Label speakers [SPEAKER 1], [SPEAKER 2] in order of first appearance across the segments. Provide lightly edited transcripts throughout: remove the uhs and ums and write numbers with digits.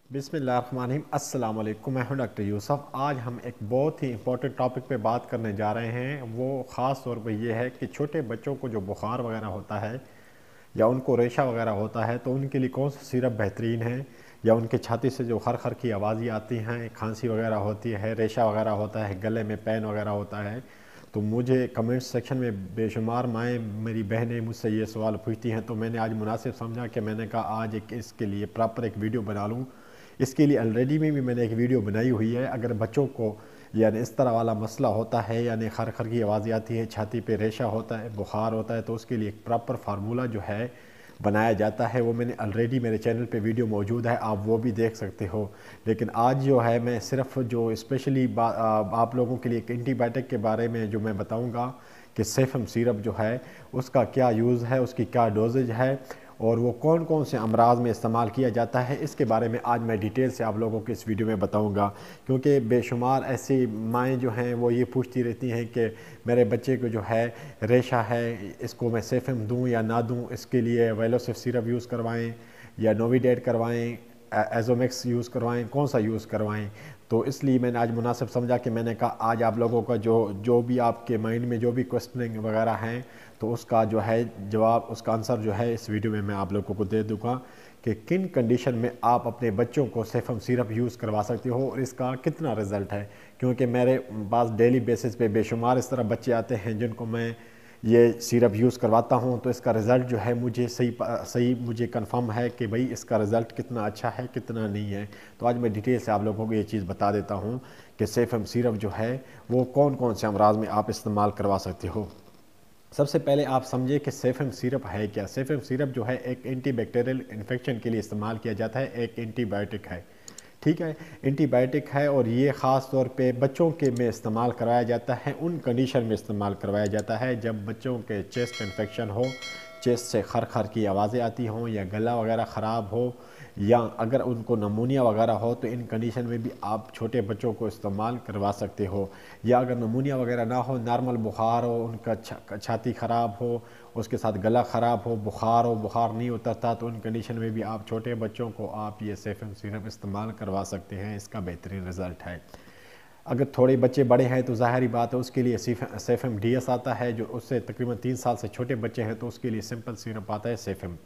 [SPEAKER 1] बिस्मिल्लाहिर्रहमानिर्रहीम। अस्सलाम वालेकुम। मैं हूं डॉक्टर यूसुफ। आज हम एक बहुत ही इंपॉर्टेंट टॉपिक पे बात करने जा रहे हैं। वो ख़ास तौर पे ये है कि छोटे बच्चों को जो बुखार वगैरह होता है या उनको रेशा वगैरह होता है तो उनके लिए कौन सा सिरप बेहतरीन है, या उनके छाती से जो खर खर की आवाज़ें आती हैं, खांसी वगैरह होती है, रेशा वगैरह होता है, गले में पेन वगैरह होता है। तो मुझे कमेंट सेक्शन में बेशुमार माएँ, मेरी बहनें मुझसे ये सवाल पूछती हैं, तो मैंने आज मुनासिब समझा कि मैंने कहा आज एक इसके लिए प्रॉपर एक वीडियो बना लूँ। इसके लिए ऑलरेडी में भी मैंने एक वीडियो बनाई हुई है। अगर बच्चों को यानी इस तरह वाला मसला होता है, यानी खर खर की आवाज़ें आती है, छाती पे रेशा होता है, बुखार होता है, तो उसके लिए एक प्रॉपर फार्मूला जो है बनाया जाता है। वो मैंने ऑलरेडी मेरे चैनल पे वीडियो मौजूद है, आप वो भी देख सकते हो। लेकिन आज जो है मैं सिर्फ जो स्पेशली आप लोगों के लिए एक एंटीबायोटिक के बारे में जो मैं बताऊंगा कि सेफम सिरप जो है उसका क्या यूज़ है, उसकी क्या डोजेज है और वो कौन कौन से अमराज में इस्तेमाल किया जाता है, इसके बारे में आज मैं डिटेल से आप लोगों को इस वीडियो में बताऊंगा। क्योंकि बेशुमार ऐसी माएँ जो हैं वो ये पूछती रहती हैं कि मेरे बच्चे को जो है रेशा है, इसको मैं सेफम दूं या ना दूं, इसके लिए वेलोसिफ सिरप यूज़ करवाएं या नोविडेट करवाएं, एजोमेक्स यूज़ करवाएं, कौन सा यूज़ करवाएं। तो इसलिए मैंने आज मुनासिब समझा कि मैंने कहा आज आप लोगों का जो जो भी आपके माइंड में जो भी क्वेश्चनिंग वगैरह हैं तो उसका जो है जवाब, उसका आंसर जो है इस वीडियो में मैं आप लोगों को दे दूँगा कि किन कंडीशन में आप अपने बच्चों को सेफम सिरप यूज़ करवा सकते हो और इसका कितना रिज़ल्ट है। क्योंकि मेरे पास डेली बेसिस पे बेशुमार इस तरह बच्चे आते हैं जिनको मैं ये सिरप यूज़ करवाता हूँ, तो इसका रिज़ल्ट जो है मुझे सही मुझे कंफर्म है कि भाई इसका रिज़ल्ट कितना अच्छा है कितना नहीं है। तो आज मैं डिटेल से आप लोगों को ये चीज़ बता देता हूँ कि सेफम सिरप जो है वो कौन कौन से अमराज में आप इस्तेमाल करवा सकते हो। सबसे पहले आप समझिए कि सेफम सिरप है क्या। सेफम सिरप जो है एक एंटीबैक्टीरियल इन्फेक्शन के लिए इस्तेमाल किया जाता है, एक एंटीबायोटिक है, ठीक है, एंटीबायोटिक है। और ये ख़ास तौर पे बच्चों के में इस्तेमाल करवाया जाता है, उन कंडीशन में इस्तेमाल करवाया जाता है जब बच्चों के चेस्ट इन्फेक्शन हो, चेस्ट से खर खर की आवाज़ें आती हों, या गला वगैरह ख़राब हो, या अगर उनको नमूनिया वगैरह हो, तो इन कंडीशन में भी आप छोटे बच्चों को इस्तेमाल करवा सकते हो। या अगर नमूनिया वगैरह ना हो, नॉर्मल बुखार हो, उनका छाती ख़राब हो, उसके साथ गला ख़राब हो, बुखार हो, बुखार नहीं उतरता, तो उन कंडीशन में भी आप छोटे बच्चों को आप ये सेफम सिरप इस्तेमाल करवा सकते हैं। इसका बेहतरीन रिज़ल्ट है। अगर थोड़े बच्चे बड़े हैं तो ज़ाहिरी बात है उसके लिए सेफम डीएस आता है, जो उससे तकरीबन 3 साल से छोटे बच्चे हैं तो उसके लिए सिंपल सिरप आता है सेफम,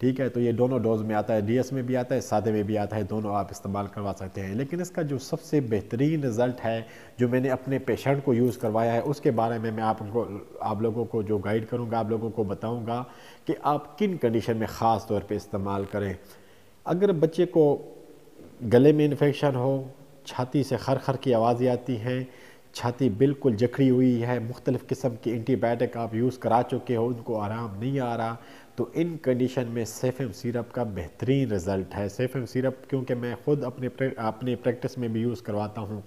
[SPEAKER 1] ठीक है। तो ये दोनों डोज में आता है, डीएस में भी आता है, सादे में भी आता है, दोनों आप इस्तेमाल करवा सकते हैं। लेकिन इसका जो सबसे बेहतरीन रिज़ल्ट है जो मैंने अपने पेशेंट को यूज़ करवाया है उसके बारे में मैं आप लोगों को जो गाइड करूँगा, आप लोगों को बताऊँगा कि आप किन कंडीशन में ख़ास तौर पर इस्तेमाल करें। अगर बच्चे को गले में इन्फेक्शन हो, छाती से खर खर की आवाज़ें आती हैं, छाती बिल्कुल जकड़ी हुई है, मुख्तलिफ़ किस्म की एंटीबायोटिक आप यूज़ करा चुके हो, उनको आराम नहीं आ रहा, तो इन कंडीशन में सेफम सिरप का बेहतरीन रिज़ल्ट है। सेफम सिरप क्योंकि मैं ख़ुद अपने प्रैक्टिस में भी यूज़ करवाता हूँ,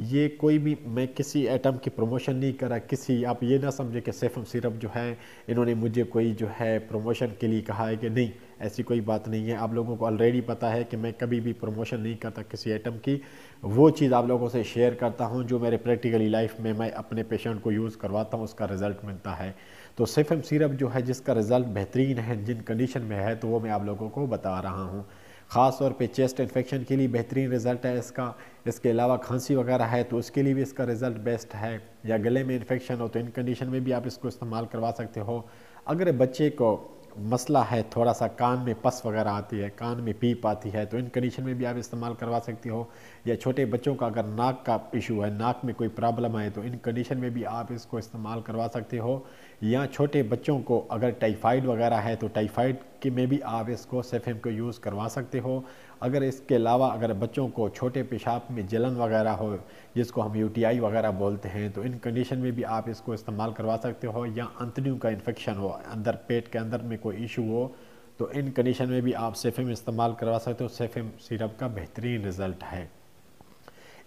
[SPEAKER 1] ये कोई भी मैं किसी आइटम की प्रमोशन नहीं करा, किसी आप ये ना समझे कि सेफम सिरप जो है इन्होंने मुझे कोई जो है प्रमोशन के लिए कहा है, कि नहीं, ऐसी कोई बात नहीं है। आप लोगों को ऑलरेडी पता है कि मैं कभी भी प्रमोशन नहीं करता किसी आइटम की, वो चीज़ आप लोगों से शेयर करता हूँ जो मेरे प्रैक्टिकली लाइफ में मैं अपने पेशेंट को यूज़ करवाता हूँ, उसका रिज़ल्ट मिलता है। तो सेफम सिरप जो है जिसका रिज़ल्ट बेहतरीन है, जिन कंडीशन में है, तो वो मैं आप लोगों को बता रहा हूँ। ख़ास तौर पे चेस्ट इन्फेक्शन के लिए बेहतरीन रिज़ल्ट है इसका। इसके अलावा खांसी वगैरह है तो उसके लिए भी इसका रिज़ल्ट बेस्ट है। या गले में इन्फेक्शन हो तो इन कंडीशन में भी आप इसको इस्तेमाल करवा सकते हो। अगर बच्चे को मसला है, थोड़ा सा कान में पस वगैरह आती है, कान में पीप आती है, तो इन कंडीशन में भी आप इस्तेमाल करवा सकते हो। या छोटे बच्चों का अगर नाक का इशू है, नाक में कोई प्रॉब्लम है, तो इन कंडीशन में भी आप इसको इस्तेमाल करवा सकते हो। या छोटे बच्चों को अगर टाइफाइड वगैरह है तो टाइफाइड के में भी आप इसको सेफम को यूज़ करवा सकते हो। अगर इसके अलावा अगर बच्चों को छोटे पेशाब में जलन वगैरह हो, जिसको हम यूटीआई वगैरह बोलते हैं, तो इन कंडीशन में भी आप इसको इस्तेमाल करवा सकते हो। या अंतड़ियों का इन्फेक्शन हो, अंदर पेट के अंदर में कोई इशू हो, तो इन कंडीशन में भी आप सेफम इस्तेमाल करवा सकते हो। सेफम सिरप का बेहतरीन रिज़ल्ट है।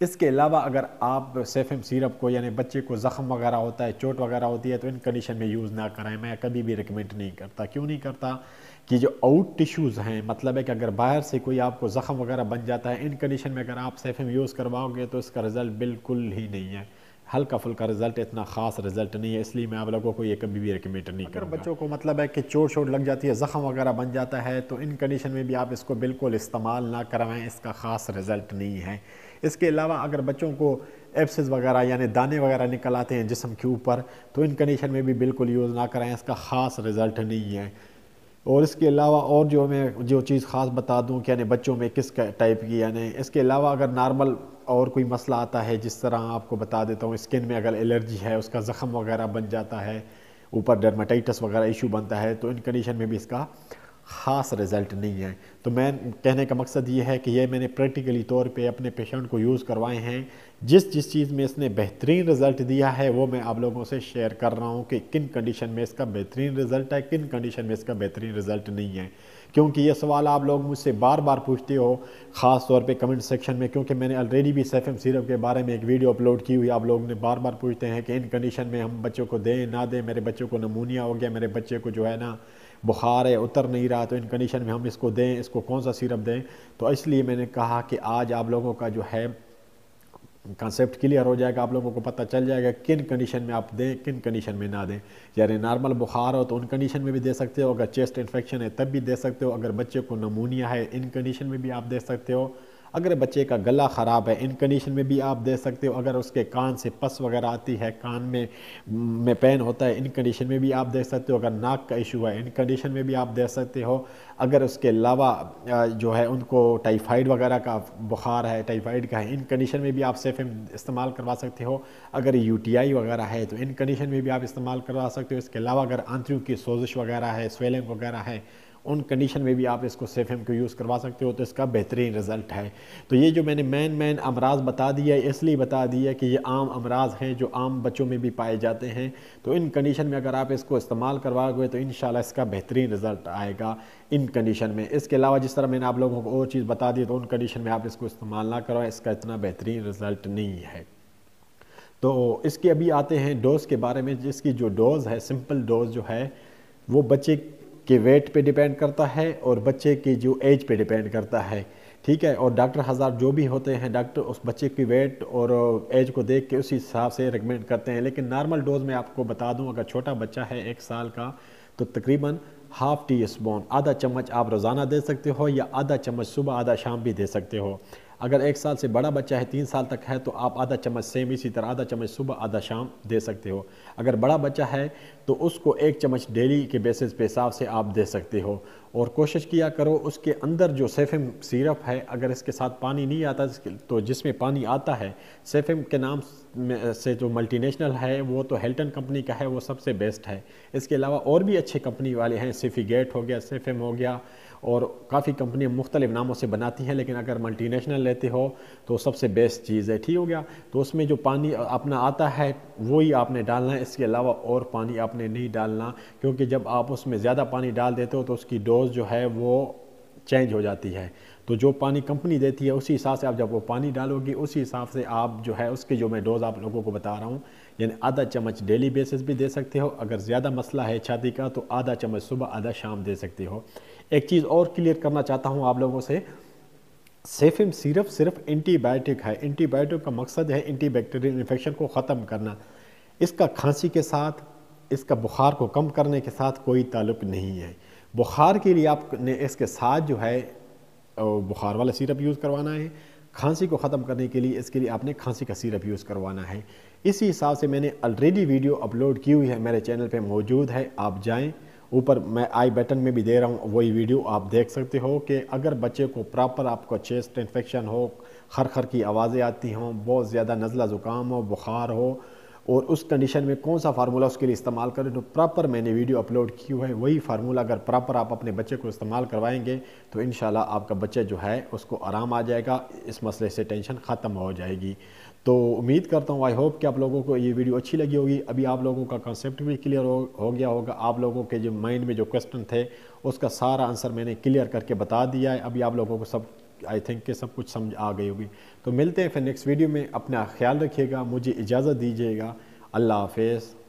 [SPEAKER 1] इसके अलावा अगर आप सेफम सिरप को, यानी बच्चे को ज़ख़म वगैरह होता है, चोट वगैरह होती है, तो इन कंडीशन में यूज़ ना कराएं। मैं कभी भी रिकमेंड नहीं करता। क्यों नहीं करता कि जो आउट टिश्यूज़ हैं, मतलब है कि अगर बाहर से कोई आपको ज़ख़म वगैरह बन जाता है, इन कंडीशन में अगर आप सेफम यूज़ करवाओगे तो इसका रिज़ल्ट बिल्कुल ही नहीं है। हल्का फुल्का रिज़ल्ट, इतना ख़ास रिज़ल्ट नहीं है, इसलिए मैं आप लोगों को ये कभी भी रिकमेंड नहीं करूँगा। अगर बच्चों को मतलब है कि चोट लग जाती है, ज़ख़म वगैरह बन जाता है, तो इन कंडीशन में भी आप इसको बिल्कुल इस्तेमाल ना करवाएं, इसका ख़ास रिज़ल्ट नहीं है। इसके अलावा अगर बच्चों को एब्सेस वगैरह यानी दाने वगैरह निकल आते हैं जिस्म के ऊपर, तो इन कंडीशन में भी बिल्कुल यूज़ ना कराएं, इसका ख़ास रिज़ल्ट नहीं है। और इसके अलावा और जो चीज़ ख़ास बता दूं कि यानी बच्चों में किस टाइप की, यानी इसके अलावा अगर नॉर्मल और कोई मसला आता है, जिस तरह आपको बता देता हूँ, स्किन में अगर एलर्जी है, उसका ज़ख़म वगैरह बन जाता है, ऊपर डर्माटाइटिस वगैरह इशू बनता है, तो इन कंडीशन में भी इसका ख़ास रिज़ल्ट नहीं है। तो मैं कहने का मकसद ये है कि ये मैंने प्रैक्टिकली तौर पे अपने पेशेंट को यूज़ करवाए हैं। जिस चीज़ में इसने बेहतरीन रिज़ल्ट दिया है वो मैं आप लोगों से शेयर कर रहा हूँ कि किन कंडीशन में इसका बेहतरीन रिज़ल्ट है, किन कंडीशन में इसका बेहतरीन रिज़ल्ट नहीं है। क्योंकि ये सवाल आप लोग मुझसे बार बार पूछते हो, ख़ास तौर पे कमेंट सेक्शन में, क्योंकि मैंने ऑलरेडी भी सेफम सिरप के बारे में एक वीडियो अपलोड की हुई। आप लोग ने बार बार पूछते हैं कि इन कंडीशन में हम बच्चों को दें ना दें, मेरे बच्चों को नमूनिया हो गया, मेरे बच्चे को जो है ना बुखार है, उतर नहीं रहा, तो इन कंडीशन में हम इसको दें, इसको कौन सा सिरप दें। तो इसलिए मैंने कहा कि आज आप लोगों का जो है कॉन्सेप्ट क्लियर हो जाएगा, आप लोगों को पता चल जाएगा किन कंडीशन में आप दें, किन कंडीशन में ना दें। यानी नॉर्मल बुखार हो तो उन कंडीशन में भी दे सकते हो, अगर चेस्ट इन्फेक्शन है तब भी दे सकते हो, अगर बच्चे को नमूनिया है इन कंडीशन में भी आप दे सकते हो, अगर बच्चे का गला ख़राब है इन कंडीशन में भी आप दे सकते हो, अगर उसके कान से पस वगैरह आती है, कान में पेन होता है, इन कंडीशन में भी आप दे सकते हो, अगर नाक का इशू है इन कंडीशन में भी आप दे सकते हो, अगर उसके अलावा जो है उनको टाइफाइड वगैरह का बुखार है, टाइफाइड का है, इन कंडीशन में भी आप सेफम इस्तेमाल करवा सकते हो, अगर यूटीआई वगैरह है तो इन कंडीशन में भी आप इस्तेमाल करवा सकते हो। इसके अलावा अगर आंतरियों की सोजिश वगैरह है, स्वेलिंग वगैरह है, उन कंडीशन में भी आप इसको सेफम को यूज़ करवा सकते हो, तो इसका बेहतरीन रिज़ल्ट है। तो ये जो मैंने मेन अमराज बता दिया है, इसलिए बता दिया कि ये आम अमराज हैं जो आम बच्चों में भी पाए जाते हैं। तो इन कंडीशन में अगर आप इसको इस्तेमाल करवाओगे तो इंशाल्लाह इसका बेहतरीन रिज़ल्ट आएगा इन कंडीशन में। इसके अलावा जिस तरह मैंने आप लोगों को और चीज़ बता दी, तो उन कंडीशन में आप इसको इस्तेमाल ना करो, इसका इतना बेहतरीन रिज़ल्ट नहीं है। तो इसके अभी आते हैं डोज़ के बारे में। जिसकी जो डोज़ है, सिंपल डोज़ जो है, वो बच्चे के वेट पे डिपेंड करता है और बच्चे की जो एज पे डिपेंड करता है, ठीक है। और डॉक्टर हज़ार जो भी होते हैं, डॉक्टर उस बच्चे की वेट और एज को देख के उसी हिसाब से रिकमेंड करते हैं। लेकिन नॉर्मल डोज़ में आपको बता दूं, अगर छोटा बच्चा है 1 साल का, तो तकरीबन हाफ़ टी स्पून, आधा चम्मच आप रोज़ाना दे सकते हो, या आधा चम्मच सुबह आधा शाम भी दे सकते हो। अगर 1 साल से बड़ा बच्चा है, 3 साल तक है, तो आप आधा चम्मच सेम इसी तरह आधा चम्मच सुबह आधा शाम दे सकते हो। अगर बड़ा बच्चा है तो उसको 1 चम्मच डेली के बेसिस पे हिसाब से आप दे सकते हो। और कोशिश किया करो उसके अंदर जो सेफम सिरप है, अगर इसके साथ पानी नहीं आता तो जिसमें पानी आता है, सेफम के नाम से जो मल्टीनेशनल है वो तो हेल्टन कंपनी का है, वो सबसे बेस्ट है। इसके अलावा और भी अच्छे कंपनी वाले हैं, सिफीगेट हो गया, सेफम हो गया, और काफ़ी कंपनियाँ मुख्तलिफ नामों से बनाती हैं, लेकिन अगर मल्टीनेशनल लेते हो तो सबसे बेस्ट चीज़ है, ठीक हो गया। तो उसमें जो पानी अपना आता है वही आपने डालना है, इसके अलावा और पानी आपने नहीं डालना, क्योंकि जब आप उसमें ज़्यादा पानी डाल देते हो तो उसकी डोज जो है वो चेंज हो जाती है। तो जो पानी कंपनी देती है उसी हिसाब से आप जब वो पानी डालोगे, उसी हिसाब से आप जो है उसकी जो मैं डोज़ आप लोगों को बता रहा हूँ, यानी आधा चम्मच डेली बेसिस भी दे सकते हो। अगर ज़्यादा मसला है छाती का तो आधा चम्मच सुबह आधा शाम दे सकते हो। एक चीज़ और क्लियर करना चाहता हूँ आप लोगों से, सेफम सिर्फ एंटीबायोटिक है। एंटीबायोटिक का मकसद है एंटीबैक्टीरियल इन्फेक्शन को ख़त्म करना। इसका खांसी के साथ, इसका बुखार को कम करने के साथ कोई ताल्लुक़ नहीं है। बुखार के लिए आपने इसके साथ जो है बुखार वाला सिरप यूज़ करवाना है, खांसी को ख़त्म करने के लिए इसके लिए आपने खांसी का सिरप यूज़ करवाना है। इसी हिसाब से मैंने ऑलरेडी वीडियो अपलोड की हुई है, मेरे चैनल पे मौजूद है, आप जाएं, ऊपर मैं आई बटन में भी दे रहा हूँ, वही वीडियो आप देख सकते हो कि अगर बच्चे को प्रॉपर आपको चेस्ट इन्फेक्शन हो, खर की आवाज़ें आती हों, बहुत ज़्यादा नज़ला ज़ुकाम हो, बुखार हो, और उस कंडीशन में कौन सा फार्मूला उसके लिए इस्तेमाल करें, तो प्रॉपर मैंने वीडियो अपलोड की हुई है। वही फार्मूला अगर प्रॉपर आप अपने बच्चे को इस्तेमाल करवाएंगे तो इंशाल्लाह आपका बच्चा जो है उसको आराम आ जाएगा, इस मसले से टेंशन ख़त्म हो जाएगी। तो उम्मीद करता हूँ, आई होप कि आप लोगों को ये वीडियो अच्छी लगी होगी। अभी आप लोगों का कॉन्सेप्ट भी क्लियर हो गया होगा। आप लोगों के जो माइंड में जो क्वेश्चन थे उसका सारा आंसर मैंने क्लियर करके बता दिया है। अभी आप लोगों को सब आई थिंक कि सब कुछ समझ आ गई होगी। तो मिलते हैं फिर नेक्स्ट वीडियो में। अपना ख्याल रखिएगा, मुझे इजाज़त दीजिएगा। अल्लाह हाफ़िज़।